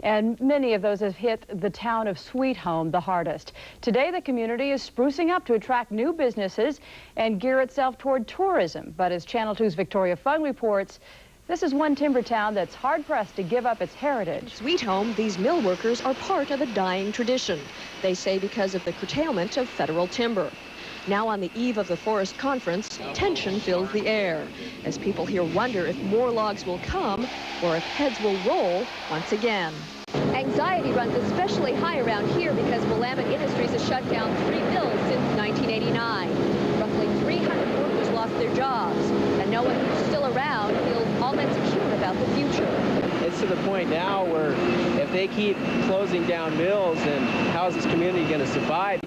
And many of those have hit the town of Sweet Home the hardest. Today, the community is sprucing up to attract new businesses and gear itself toward tourism. But as Channel 2's Victoria Fung reports, this is one timber town that's hard-pressed to give up its heritage. Sweet Home, these mill workers are part of a dying tradition. They say because of the curtailment of federal timber. Now on the eve of the forest conference, tension fills the air as people here wonder if more logs will come or if heads will roll once again. Anxiety runs especially high around here because Willamette Industries has shut down 3 mills since 1989. Roughly 300 workers lost their jobs, and no one who's still around feels all that secure about the future. It's to the point now where if they keep closing down mills, then how is this community going to survive?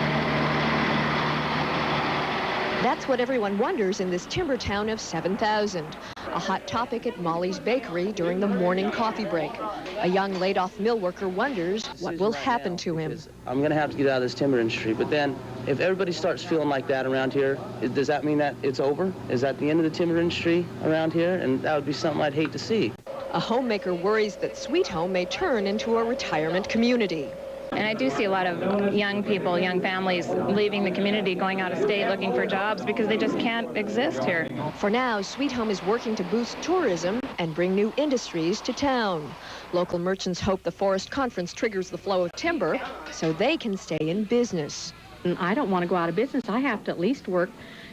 That's what everyone wonders in this timber town of 7,000. A hot topic at Molly's Bakery during the morning coffee break. A young laid-off mill worker wonders what will happen to him. I'm going to have to get out of this timber industry, but then if everybody starts feeling like that around here, does that mean that it's over? Is that the end of the timber industry around here? And that would be something I'd hate to see. A homemaker worries that Sweet Home may turn into a retirement community. And I do see a lot of young people, young families leaving the community, going out of state looking for jobs because they just can't exist here. For now, Sweet Home is working to boost tourism and bring new industries to town. Local merchants hope the forest conference triggers the flow of timber so they can stay in business. I don't want to go out of business. I have to at least work,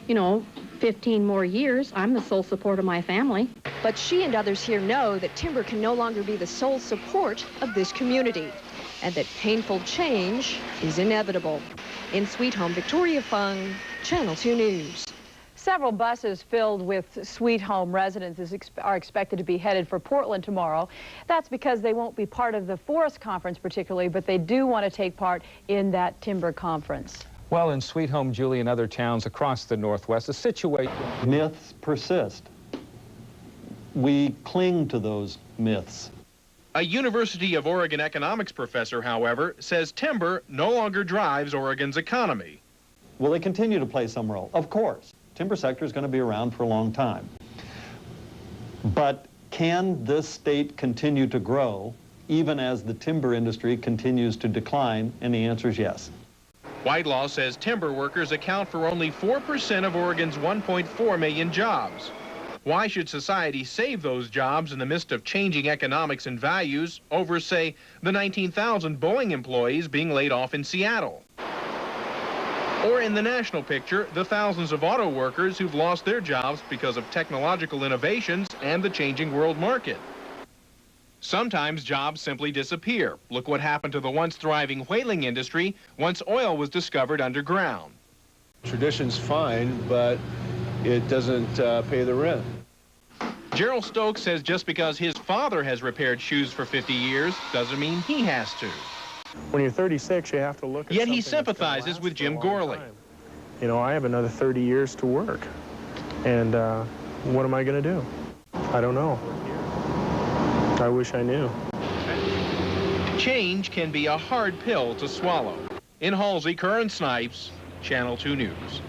15 more years. I'm the sole support of my family. But she and others here know that timber can no longer be the sole support of this community, and that painful change is inevitable. In Sweet Home, Victoria Fung, Channel 2 News. Several buses filled with Sweet Home residents are expected to be headed for Portland tomorrow. That's because they won't be part of the forest conference particularly, but they do want to take part in that timber conference. Well, in Sweet Home, Julie, and other towns across the Northwest, the situation... Myths persist. We cling to those myths. A University of Oregon economics professor, however, says timber no longer drives Oregon's economy. Will they continue to play some role? Of course. Timber sector is going to be around for a long time. But can this state continue to grow even as the timber industry continues to decline? And the answer is yes. Whitelaw says timber workers account for only 4% of Oregon's 1.4 million jobs. Why should society save those jobs in the midst of changing economics and values over, say, the 19,000 Boeing employees being laid off in Seattle? Or in the national picture, the thousands of auto workers who've lost their jobs because of technological innovations and the changing world market. Sometimes jobs simply disappear. Look what happened to the once thriving whaling industry once oil was discovered underground. Tradition's fine, but it doesn't pay the rent. Gerald Stokes says just because his father has repaired shoes for 50 years doesn't mean he has to. When you're 36, you have to look at Yet he sympathizes with Jim Gorley. I have another 30 years to work. And what am I going to do? I don't know. I wish I knew. Change can be a hard pill to swallow. In Halsey, Curran Snipes, Channel 2 News.